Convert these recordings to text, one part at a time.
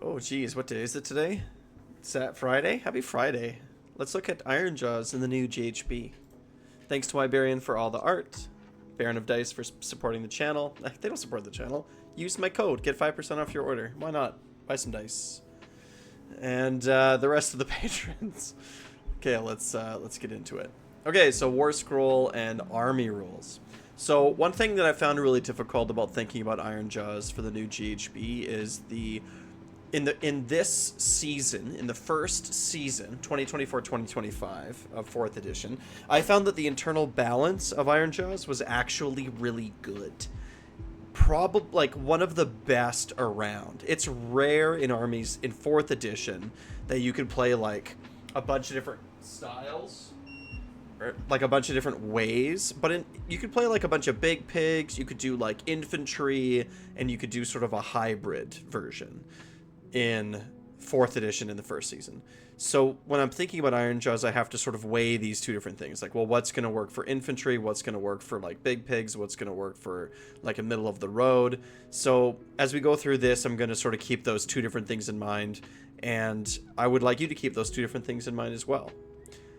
Oh, geez, what day is it today? It's Friday? Happy Friday. Let's look at Ironjawz in the new GHB. Thanks to Iberian for all the art. Baron of Dice for supporting the channel. They don't support the channel. Use my code. Get 5% off your order. Why not? Buy some dice. And the rest of the patrons. Okay, let's get into it. Okay, so War Scroll and Army rules. So one thing that I found really difficult about thinking about Ironjawz for the new GHB is in this season, in the first season, 2024-2025 of 4th edition, I found that the internal balance of Ironjawz was actually really good. Probably like one of the best around. It's rare in armies in 4th edition that you can play like a bunch of different styles, or like a bunch of different ways, but you could play like a bunch of big pigs, you could do like infantry, and you could do sort of a hybrid version in 4th edition in the first season. So when I'm thinking about Ironjawz, I have to sort of weigh these two different things. Like, well, what's going to work for infantry? What's going to work for like big pigs? What's going to work for like a middle of the road? So as we go through this, I'm going to sort of keep those two different things in mind. And I would like you to keep those two different things in mind as well.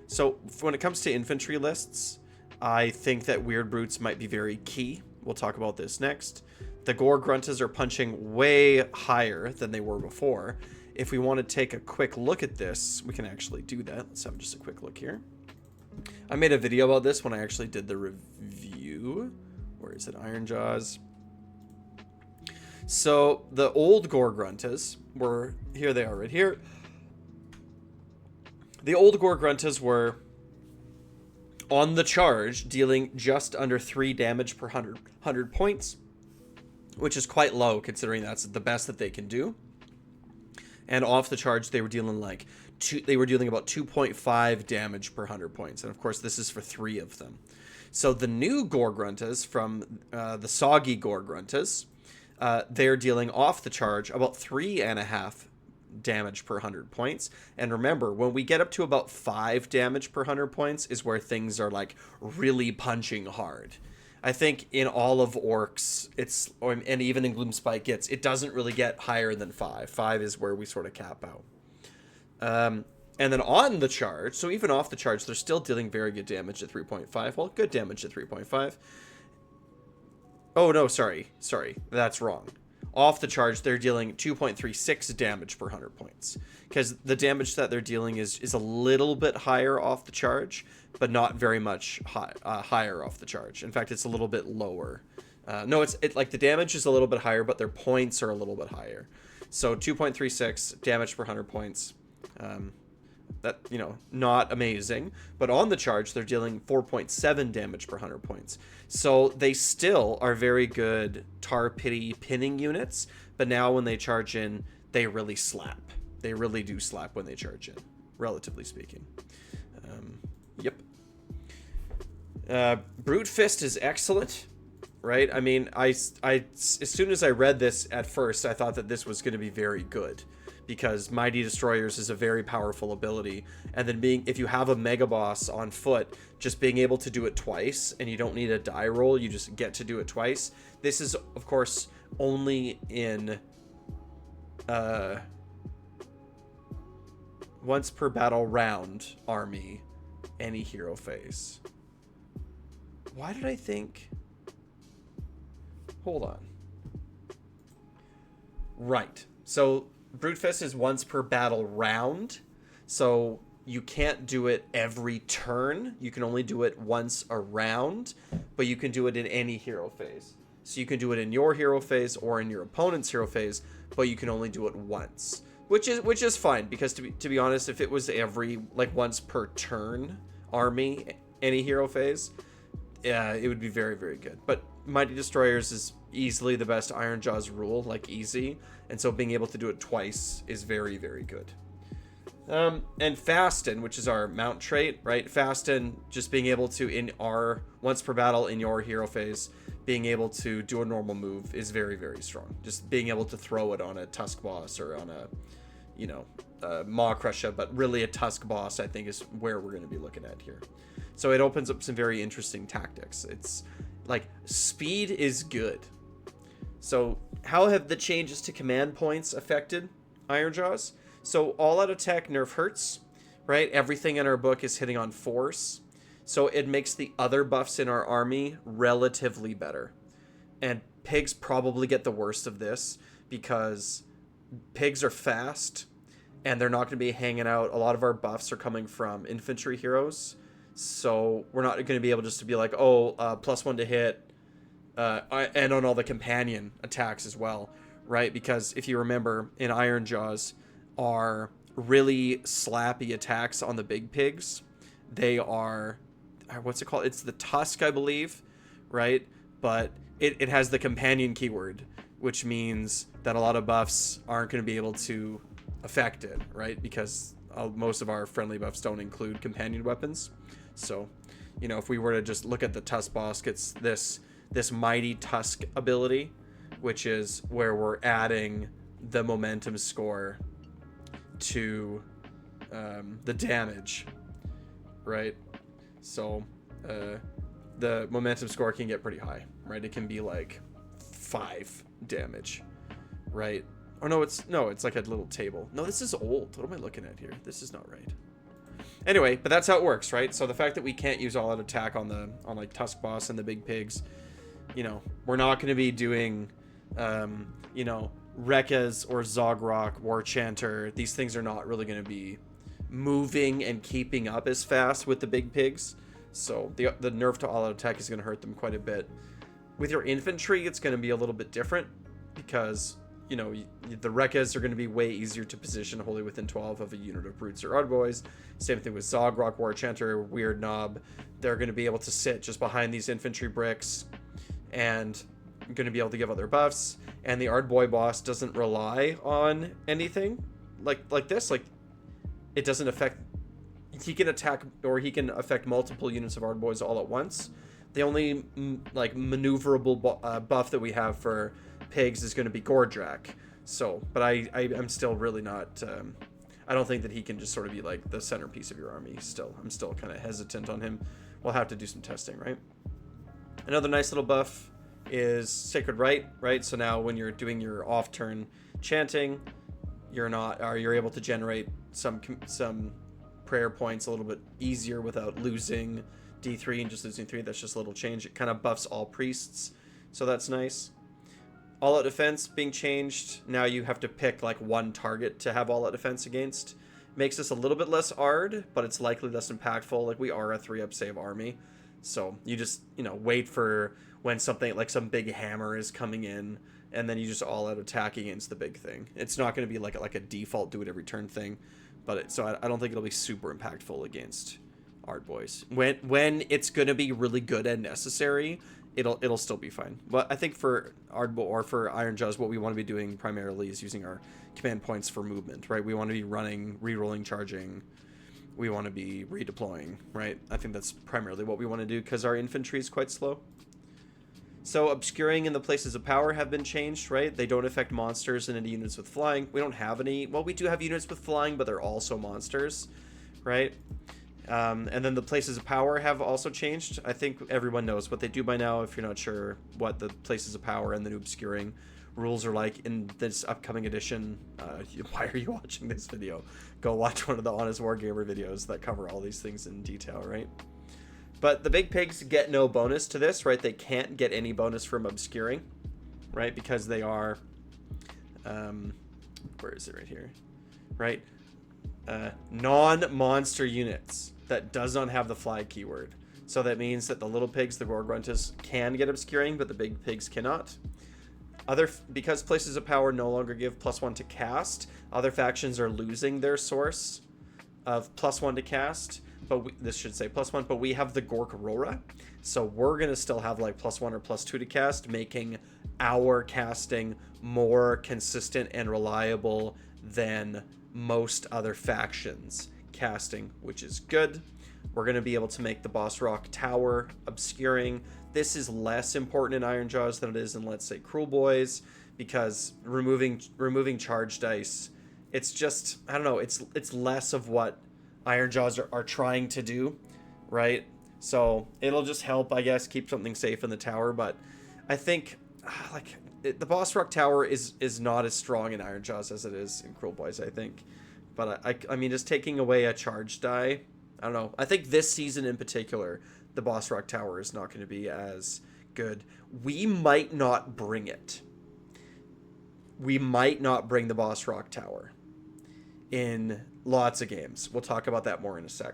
So when it comes to infantry lists, I think that Weird Brutes might be very key. We'll talk about this next. The Gore Gruntas are punching way higher than they were before. If we want to take a quick look at this, we can actually do that. Let's have just a quick look here. I made a video about this when I actually did the review. Where is it? Ironjawz. So the old Gore Gruntas were, here they are right here. The old Gore Gruntas were on the charge, dealing just under 3 damage per 100 points, which is quite low considering that's the best that they can do. And off the charge, they were dealing like they were dealing about 2.5 damage per 100 points, and of course this is for 3 of them. So the new Gore Gruntas from the soggy Gore Gruntas, they're dealing off the charge about 3.5 damage per 100 points. And remember, when we get up to about 5 damage per 100 points is where things are like really punching hard. I think in all of Orcs, and even in Gloomspite it doesn't really get higher than 5. 5 is where we sort of cap out. And then on the charge, so even off the charge, they're still dealing very good damage at 3.5. Well, good damage at 3.5. Oh, no, sorry, that's wrong. Off the charge, they're dealing 2.36 damage per 100 points. Because the damage that they're dealing is a little bit higher off the charge, but not very much higher off the charge. In fact, it's a little bit lower. No, it's like the damage is a little bit higher, but their points are a little bit higher. So 2.36 damage per 100 points. That, not amazing. But on the charge, they're dealing 4.7 damage per 100 points. So they still are very good tar pity pinning units. But now when they charge in, they really slap. They really do slap when they charge in, relatively speaking. Yep. Brute Fist is excellent, right? I mean, as soon as I read this at first, I thought that this was going to be very good. Because Mighty Destroyers is a very powerful ability, and then if you have a Mega Boss on foot, just being able to do it twice, and you don't need a die roll, you just get to do it twice. This is, of course, only in once per battle round army, any hero phase. Why did I think? Hold on. Right. So Brute Fist is once per battle round, so you can't do it every turn. You can only do it once a round, but you can do it in any hero phase. So you can do it in your hero phase or in your opponent's hero phase, but you can only do it once, which is fine, because to be honest, if it was every like once per turn army, any hero phase, it would be very, very good. But Mighty Destroyers is easily the best Ironjawz rule, like easy, and so being able to do it twice is very, very good. And Fasten, which is our mount trait, right? Fasten, just being able to, in our once per battle in your hero phase, being able to do a normal move is very, very strong. Just being able to throw it on a Tusk boss or on a Maw Crusher, but really a Tusk boss, I think, is where we're going to be looking at here. So it opens up some very interesting tactics. It's like speed is good. So how have the changes to command points affected Ironjawz. So all out attack nerf hurts, right? Everything in our book is hitting on force. So it makes the other buffs in our army relatively better. And pigs probably get the worst of this because pigs are fast and they're not going to be hanging out. A lot of our buffs are coming from infantry heroes. So we're not going to be able just to be like, oh, +1 to hit, and on all the companion attacks as well, right? Because if you remember, in Ironjawz, our really slappy attacks on the big pigs, they are, what's it called? It's the tusk, I believe, right? But it has the companion keyword, which means that a lot of buffs aren't going to be able to affect it, right? Because most of our friendly buffs don't include companion weapons. So, you know, if we were to just look at the tusk boss, it's this mighty tusk ability, which is where we're adding the momentum score to the damage, right? So the momentum score can get pretty high, right? It can be like 5 damage, right? Or no, it's like a little table. No, this is old. What am I looking at here? This is not right. Anyway, but that's how it works, right? So the fact that we can't use all out attack on like Tusk Boss and the big pigs, you know, we're not going to be doing, you know, Rekkas or Zogrok, War Chanter. These things are not really going to be moving and keeping up as fast with the big pigs. So the nerf to all out attack is going to hurt them quite a bit. With your infantry, it's going to be a little bit different because, you know, the Rekkas are going to be way easier to position wholly within 12 of a unit of brutes or Ardboys. Same thing with Zogrok, War Chanter, Weird Knob. They're going to be able to sit just behind these infantry bricks and going to be able to give other buffs. And the Ardboy boss doesn't rely on anything like this. Like, it doesn't affect... He can attack, or he can affect multiple units of Ardboys all at once. The only, like, maneuverable buff that we have for pigs is going to be Gordrak. So, but I'm still really not... I don't think that he can just sort of be, like, the centerpiece of your army still. I'm still kind of hesitant on him. We'll have to do some testing, right? Another nice little buff is Sacred Rite, right? So now when you're doing your off-turn chanting, you're able to generate some prayer points a little bit easier without losing D3 and just losing 3. That's just a little change. It kind of buffs all priests, so that's nice. All out defense being changed. Now you have to pick like one target to have all out defense against. Makes us a little bit less Ard, but it's likely less impactful. Like, we are a 3-up save army, so you just, you know, wait for when something like some big hammer is coming in, and then you just all out attack against the big thing. It's not going to be like a default do it every turn thing, but so I don't think it'll be super impactful against Ardboys. When it's going to be really good and necessary, it'll still be fine. But I think for Ardboy or for Ironjawz, what we want to be doing primarily is using our command points for movement, right? We want to be running, re-rolling, charging. We want to be redeploying, right? I think that's primarily what we want to do because our infantry is quite slow. So obscuring in the places of power have been changed, right? They don't affect monsters and any units with flying. We don't have any. Well, we do have units with flying, but they're also monsters, right? And then the places of power have also changed. I think everyone knows what they do by now. If you're not sure what the places of power and the new obscuring rules are like in this upcoming edition, why are you watching this video? Go watch one of the Honest Wargamer videos that cover all these things in detail, right? But the big pigs get no bonus to this, right? They can't get any bonus from obscuring, right? Because they are, where is it right here, right? Non-monster units that does not have the fly keyword. So that means that the little pigs, the Gorgruntas, can get obscuring, but the big pigs cannot. Because places of power no longer give +1 to cast, other factions are losing their source of +1 to cast. But this should say +1, but we have the Gork Aurora, so we're gonna still have like +1 or +2 to cast, making our casting more consistent and reliable than most other factions casting, which is good. We're gonna be able to make the Boss Rock Tower obscuring. This is less important in Ironjawz than it is in, let's say, Cruel Boys, because removing charge dice, it's just, I don't know, it's less of what Ironjawz are trying to do, right? So it'll just help, I guess, keep something safe in the tower. But I think, like, the Boss Rock Tower is not as strong in Ironjawz as it is in Cruel Boys, I think. But I mean, just taking away a charge die, I don't know. I think this season in particular, the Boss Rock Tower is not going to be as good. We might not bring it. We might not bring the Boss Rock Tower in lots of games. We'll talk about that more in a sec.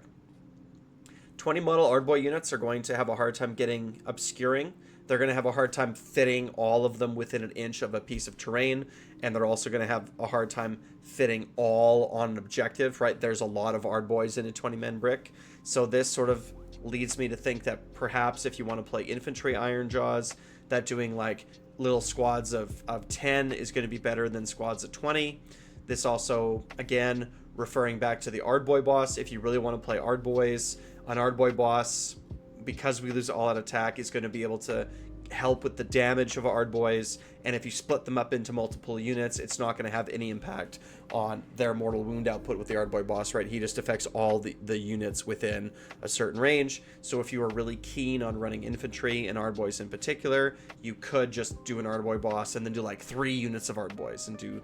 20 model Ardboy units are going to have a hard time getting obscuring. They're going to have a hard time fitting all of them within an inch of a piece of terrain, and they're also going to have a hard time fitting all on an objective, right? There's a lot of Ardboys in a 20-man brick, so this sort of leads me to think that perhaps if you want to play infantry Ironjawz, that doing like little squads of 10 is going to be better than squads of 20. This also, again, referring back to the Ardboy boss, if you really want to play Ardboys, an Ardboy boss, because we lose all out attack, is going to be able to help with the damage of Ardboys, and if you split them up into multiple units, it's not going to have any impact on their mortal wound output with the Ardboy boss, right? He just affects all the units within a certain range. So if you are really keen on running infantry and Ardboys in particular, you could just do an Ardboy boss and then do like 3 units of Ardboys and do,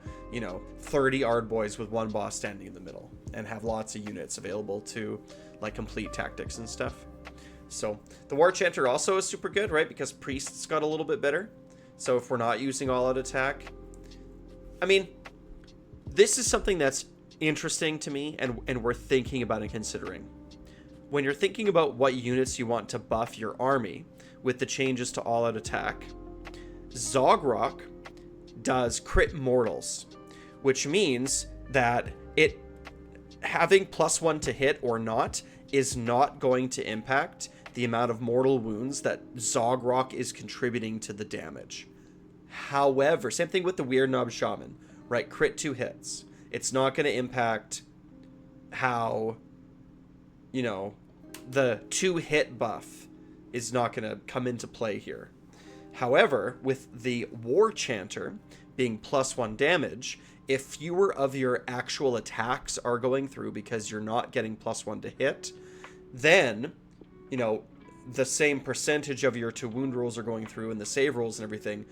30 Ardboys with one boss standing in the middle and have lots of units available to like complete tactics and stuff. So the War Chanter also is super good, right? Because Priests got a little bit better. So if we're not using all-out attack, I mean, this is something that's interesting to me and we're thinking about and considering. When you're thinking about what units you want to buff your army with the changes to all-out attack, Zogrock does crit mortals, which means that it having +1 to hit or not is not going to impact the amount of mortal wounds that Zogrock is contributing to the damage. However, same thing with the Weird Knob Shaman, right? Crit 2 hits. It's not going to impact how, the 2-hit buff is not going to come into play here. However, with the War Chanter being +1 damage, if fewer of your actual attacks are going through because you're not getting +1 to hit, then, the same percentage of your to wound rolls are going through and the save rolls and everything,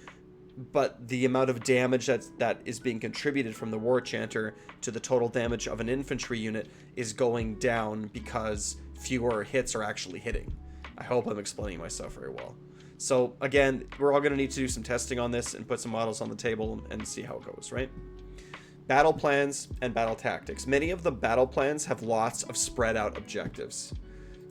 but the amount of damage that is being contributed from the War Chanter to the total damage of an infantry unit is going down because fewer hits are actually hitting. I hope I'm explaining myself very well. So again, we're all going to need to do some testing on this and put some models on the table and see how it goes, right? Battle plans and battle tactics. Many of the battle plans have lots of spread out objectives.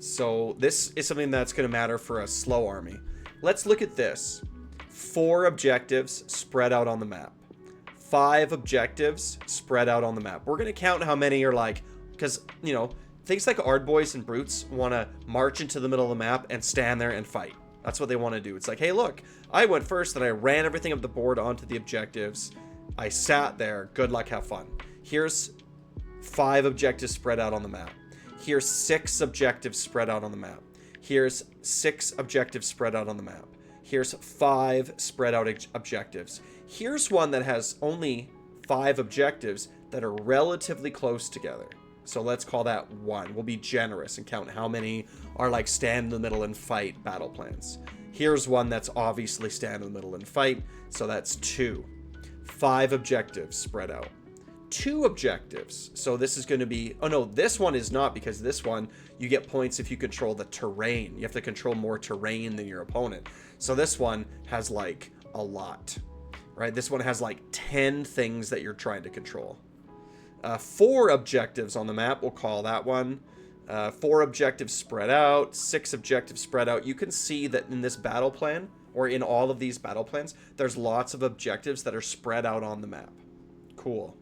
So this is something that's going to matter for a slow army. Let's look at this. 4 objectives spread out on the map. 5 objectives spread out on the map. We're going to count how many are like, because, things like Ardboys and Brutes want to march into the middle of the map and stand there and fight. That's what they want to do. It's like, hey, look, I went first and I ran everything up the board onto the objectives. I sat there. Good luck, have fun. Here's 5 objectives spread out on the map. Here's 6 objectives spread out on the map. Here's 6 objectives spread out on the map. Here's 5 spread out objectives. Here's one that has only 5 objectives that are relatively close together. So let's call that 1. We'll be generous and count how many are like stand in the middle and fight battle plans. Here's one that's obviously stand in the middle and fight. So that's 2. 5 objectives spread out. 2 objectives. So this is going to be, oh no, this one is not, because this one you get points if you control the terrain. You have to control more terrain than your opponent. So this one has like a lot, right? This one has like 10 things that you're trying to control. 4 objectives on the map, we'll call that one. 4 objectives spread out, 6 objectives spread out. You can see that in this battle plan, or in all of these battle plans, there's lots of objectives that are spread out on the map. Cool.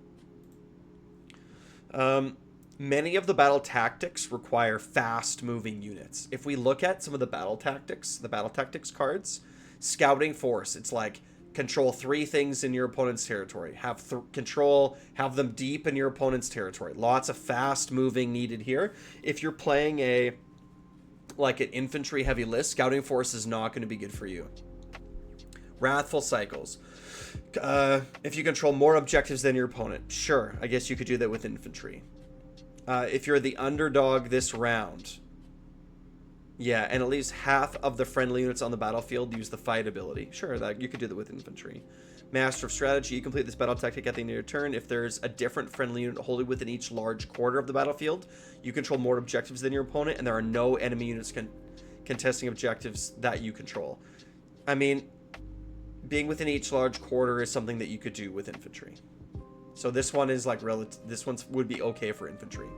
Many of the battle tactics require fast-moving units. If we look at some of the battle tactics cards, Scouting Force, it's like control 3 things in your opponent's territory. Have them deep in your opponent's territory. Lots of fast-moving needed here. If you're playing an infantry heavy list, Scouting Force is not going to be good for you. Wrathful Cycles. If you control more objectives than your opponent, sure, I guess you could do that with infantry. If you're the underdog this round, yeah, and at least half of the friendly units on the battlefield use the fight ability. Sure, that you could do that with infantry. Master of Strategy, you complete this battle tactic at the end of your turn. If there's a different friendly unit wholly within each large quarter of the battlefield, you control more objectives than your opponent, and there are no enemy units contesting objectives that you control. I mean, being within each large quarter is something that you could do with infantry. So this one is like this one would be okay for infantry.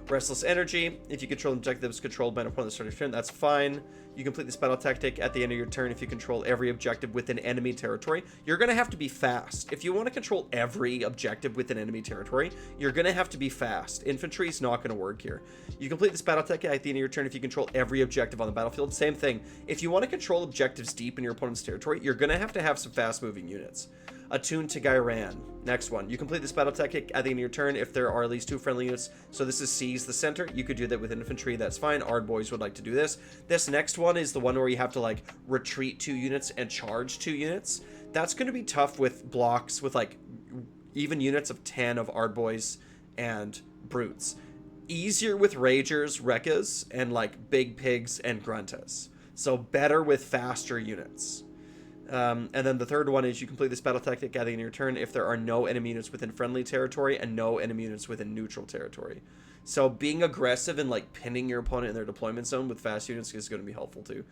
Restless Energy, if you control objectives controlled by an opponent at the start of your turn, that's fine. You complete this battle tactic at the end of your turn if you control every objective within enemy territory. You're going to have to be fast. If you want to control every objective within enemy territory, you're going to have to be fast. Infantry is not going to work here. You complete this battle tactic at the end of your turn if you control every objective on the battlefield. Same thing. If you want to control objectives deep in your opponent's territory, you're going to have some fast-moving units. Attuned to Gyran. Next one. You complete this battle tactic at the end of your turn if there are at least 2 friendly units. So this is seize the center. You could do that with infantry. That's fine. Ardboys would like to do this. This next one is the one where you have to like retreat 2 units and charge 2 units. That's going to be tough with blocks with like even units of 10 of Ardboys and brutes. Easier with Ragers, Rekkas, and like big pigs and Gruntas. So better with faster units. And then the third one is you complete this battle tactic at the end of your turn if there are no enemy units within friendly territory and no enemy units within neutral territory. So being aggressive and like pinning your opponent in their deployment zone with fast units is going to be helpful too.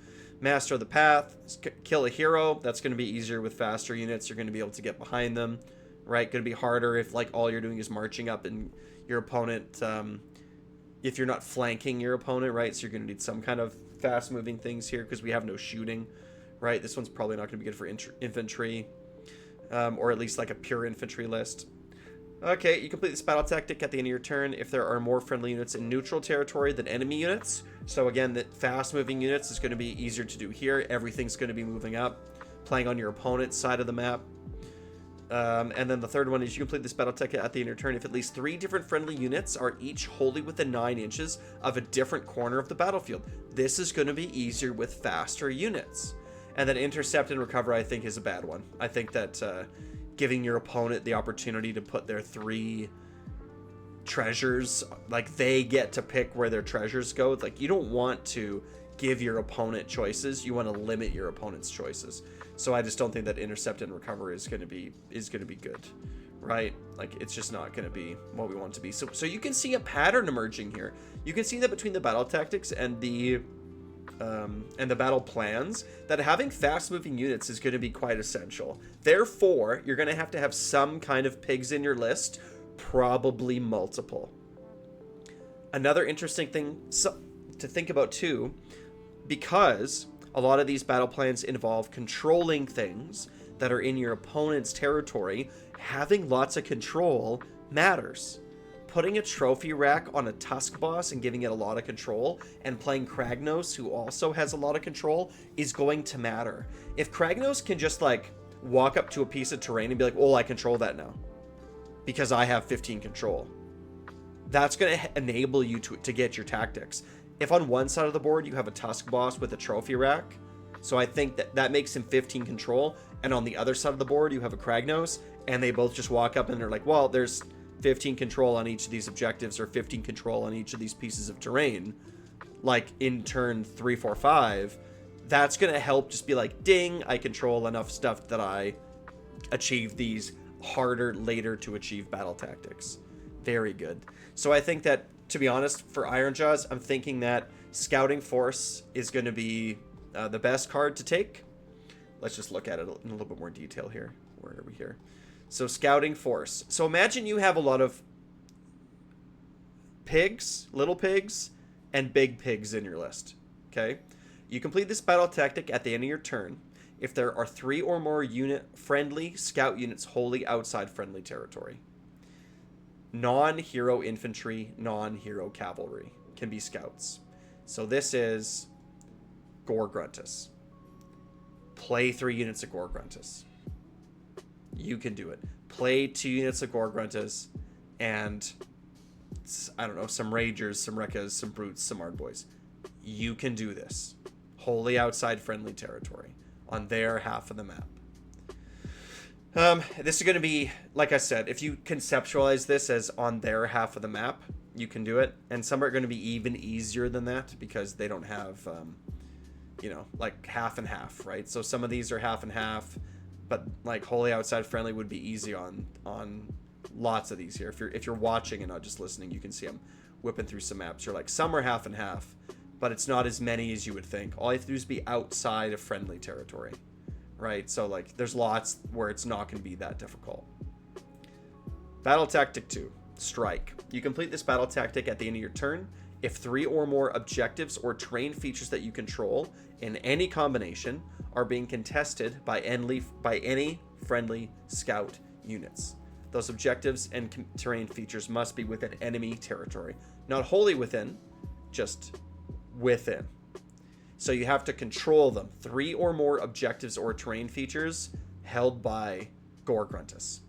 Master of the Path, kill a hero. That's going to be easier with faster units. You're going to be able to get behind them, right? Going to be harder if like all you're doing is marching up and your opponent, if you're not flanking your opponent, right? So you're going to need some kind of fast moving things here because we have no shooting. Right, this one's probably not going to be good for infantry, or at least like a pure infantry list. Okay, you complete this battle tactic at the end of your turn if there are more friendly units in neutral territory than enemy units. So again, that fast-moving units is going to be easier to do here. Everything's going to be moving up, playing on your opponent's side of the map. And then the third one is you complete this battle tactic at the end of your turn if at least 3 different friendly units are each wholly within 9 inches of a different corner of the battlefield. This is going to be easier with faster units. And then intercept and recover, I think, is a bad one. I think that giving your opponent the opportunity to put their 3 treasures, like they get to pick where their treasures go. Like you don't want to give your opponent choices. You want to limit your opponent's choices. So I just don't think that intercept and recover is going to be good, right? Like it's just not going to be what we want it to be. So you can see a pattern emerging here. You can see that between the battle tactics and the battle plans, that having fast-moving units is going to be quite essential. Therefore, you're going to have some kind of pigs in your list, probably multiple. Another interesting thing to think about too, because a lot of these battle plans involve controlling things that are in your opponent's territory, having lots of control matters. Putting a trophy rack on a Tusk boss and giving it a lot of control and playing Kragnos, who also has a lot of control, is going to matter. If Kragnos can just like walk up to a piece of terrain and be like, oh, I control that now because I have 15 control, that's going to enable you to get your tactics. If on one side of the board you have a Tusk boss with a trophy rack, so I think that makes him 15 control, and on the other side of the board you have a Kragnos and they both just walk up and they're like, well, there's 15 control on each of these objectives or 15 control on each of these pieces of terrain, like in turn 3, 4, 5, that's going to help just be like, ding, I control enough stuff that I achieve these harder later to achieve battle tactics. Very good. So I think that, to be honest, for Ironjawz, I'm thinking that Scouting Force is going to be the best card to take. Let's just look at it in a little bit more detail here. Where are we here? So Scouting Force. So imagine you have a lot of pigs, little pigs, and big pigs in your list. Okay? You complete this battle tactic at the end of your turn if there are 3 or more friendly scout units wholly outside friendly territory. Non-hero infantry, non-hero cavalry can be scouts. So this is Gore Gruntus. Play 3 units of Gore Gruntus. You can do it. Play 2 units of Gore Gruntus and, I don't know, some Ragers, some Rekkas, some Brutes, some Ardboys. You can do this. Wholly outside friendly territory on their half of the map. This is going to be, like I said, if you conceptualize this as on their half of the map, you can do it. And some are going to be even easier than that because they don't have, like half and half, right? So some of these are half and half, but like wholly outside friendly would be easy on lots of these here. If you're watching and not just listening, you can see I'm whipping through some maps. You're like, some are half and half, but it's not as many as you would think. All you have to do is be outside of friendly territory, right? So like there's lots where it's not going to be that difficult. Battle Tactic 2, Strike. You complete this battle tactic at the end of your turn if 3 or more objectives or terrain features that you control in any combination are being contested by any friendly scout units. Those objectives and terrain features must be within enemy territory. Not wholly within, just within. So you have to control them. 3 or more objectives or terrain features held by Gore-gruntas.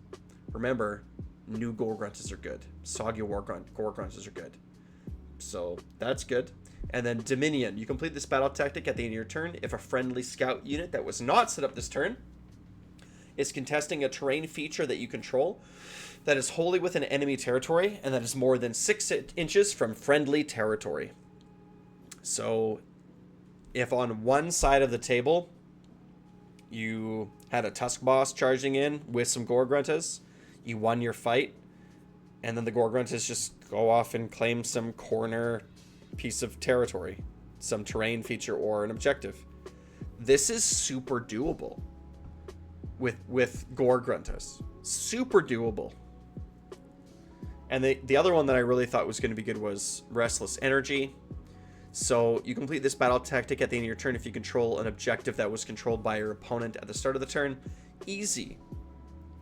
Remember, new Gore-gruntas are good. Soggy Gore-gruntas are good. So that's good. And then Dominion. You complete this battle tactic at the end of your turn if a friendly scout unit that was not set up this turn is contesting a terrain feature that you control that is wholly within enemy territory and that is more than 6 inches from friendly territory. So if on one side of the table you had a Tusk Boss charging in with some Gore-gruntas, you won your fight, and then the Gore-gruntas just go off and claim some corner piece of territory, some terrain feature or an objective. This is super doable with Gore-gruntas. Super doable. And the other one that I really thought was going to be good was Restless Energy. So you complete this battle tactic at the end of your turn if you control an objective that was controlled by your opponent at the start of the turn. Easy.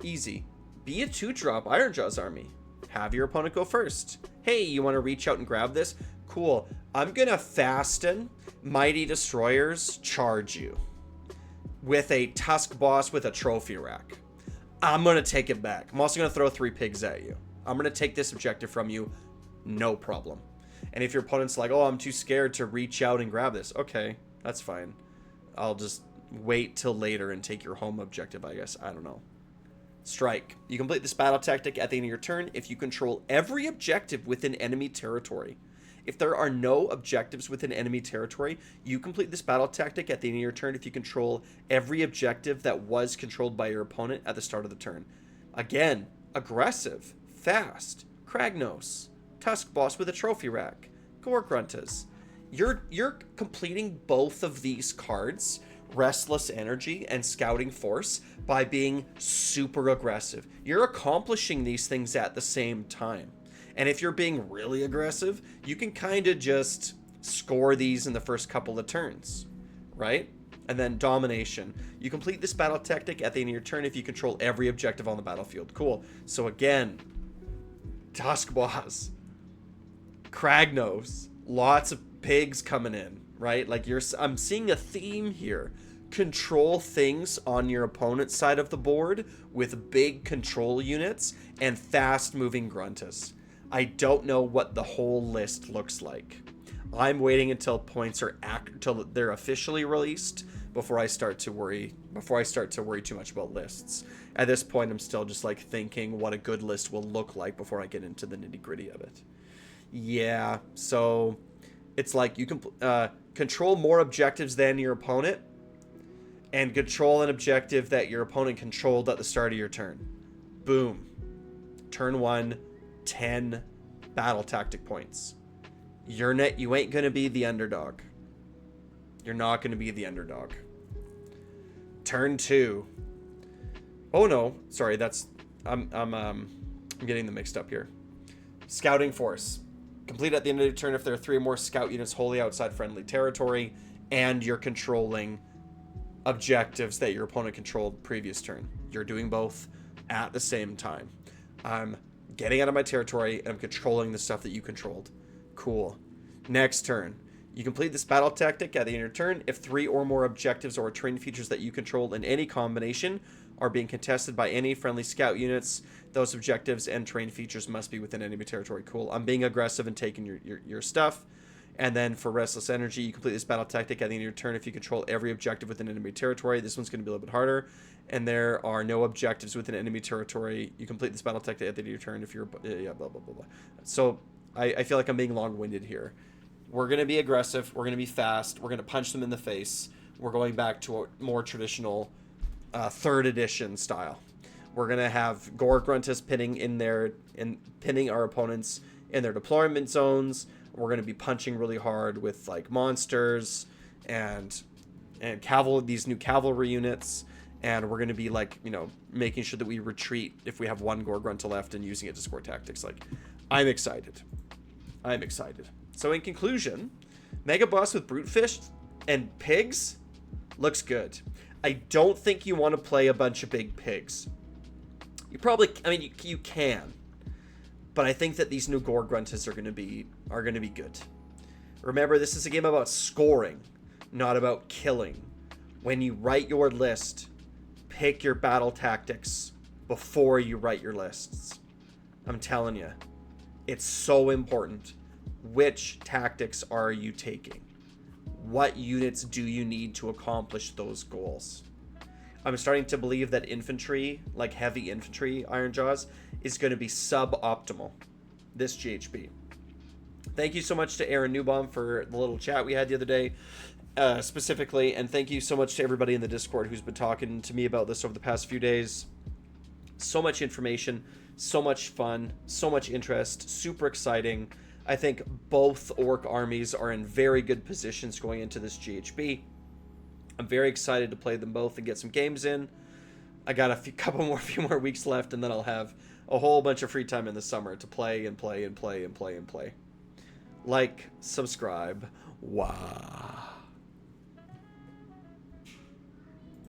Easy. Be a 2-drop Ironjawz army. Have your opponent go first. Hey, you want to reach out and grab this? Cool. I'm going to fasten Mighty Destroyers charge you with a Tusk Boss with a trophy rack. I'm going to take it back. I'm also going to throw 3 pigs at you. I'm going to take this objective from you. No problem. And if your opponent's like, oh, I'm too scared to reach out and grab this. Okay, that's fine. I'll just wait till later and take your home objective, I guess. I don't know. Strike. You complete this battle tactic at the end of your turn if you control every objective within enemy territory. If there are no objectives within enemy territory, you complete this battle tactic at the end of your turn if you control every objective that was controlled by your opponent at the start of the turn. Again, aggressive, fast, Kragnos, Tusk Boss with a trophy rack, Gore-gruntas. You're completing both of these cards, Restless Energy and Scouting Force, by being super aggressive. You're accomplishing these things at the same time. And if you're being really aggressive, you can kind of just score these in the first couple of turns, right? And then Domination. You complete this battle tactic at the end of your turn if you control every objective on the battlefield. Cool. So again, Tusk Boss, Kragnos, lots of pigs coming in, right? Like I'm seeing a theme here. Control things on your opponent's side of the board with big control units and fast moving gruntas. I don't know what the whole list looks like. I'm waiting until points are until they're officially released before I start to worry too much about lists. At this point, I'm still just like thinking what a good list will look like before I get into the nitty-gritty of it. Yeah, so it's like you can control more objectives than your opponent and control an objective that your opponent controlled at the start of your turn. Boom. Turn 1, 10 battle tactic points. You ain't gonna be the underdog. You're not gonna be the underdog. Turn 2. Oh no, sorry, I'm getting them mixed up here. Scouting Force. Complete at the end of your turn if there are 3 or more scout units wholly outside friendly territory and you're controlling objectives that your opponent controlled previous turn. You're doing both at the same time. I'm getting out of my territory and I'm controlling the stuff that you controlled. Cool. Next turn. You complete this battle tactic at the end of your turn if 3 or more objectives or terrain features that you control in any combination are being contested by any friendly scout units. Those objectives and terrain features must be within enemy territory. Cool. I'm being aggressive and taking your stuff. And then for Restless Energy, you complete this battle tactic at the end of your turn if you control every objective within enemy territory. This one's going to be a little bit harder. And there are no objectives within enemy territory. You complete this battle tactic at the end of your turn if you're... Yeah, blah, blah, blah, blah. So I feel like I'm being long-winded here. We're going to be aggressive. We're going to be fast. We're going to punch them in the face. We're going back to a more traditional third edition style. We're gonna have Gore Gruntus pinning our opponents in their deployment zones. We're gonna be punching really hard with like monsters and these new cavalry units, and we're gonna be like, you know, making sure that we retreat if we have one Gore Grunta left and using it to score tactics. Like, I'm excited. I'm excited. So in conclusion, Mega Boss with Brutefish and pigs looks good. I don't think you want to play a bunch of big pigs. You probably, I mean, you can, but I think that these new Gore Gruntas are gonna be good. Remember, this is a game about scoring, not about killing. When you write your list, pick your battle tactics before you write your lists. I'm telling you, it's so important. Which tactics are you taking? What units do you need to accomplish those goals? I'm starting to believe that infantry, like heavy infantry, Ironjawz, is going to be suboptimal this GHB. Thank you so much to Aaron Newbaum for the little chat we had the other day, specifically, and thank you so much to everybody in the Discord who's been talking to me about this over the past few days. So much information, so much fun, so much interest, super exciting. I think both orc armies are in very good positions going into this GHB. I'm very excited to play them both and get some games in. I got a few more weeks left, and then I'll have a whole bunch of free time in the summer to play and play and play and play and play. Like, subscribe. Wow.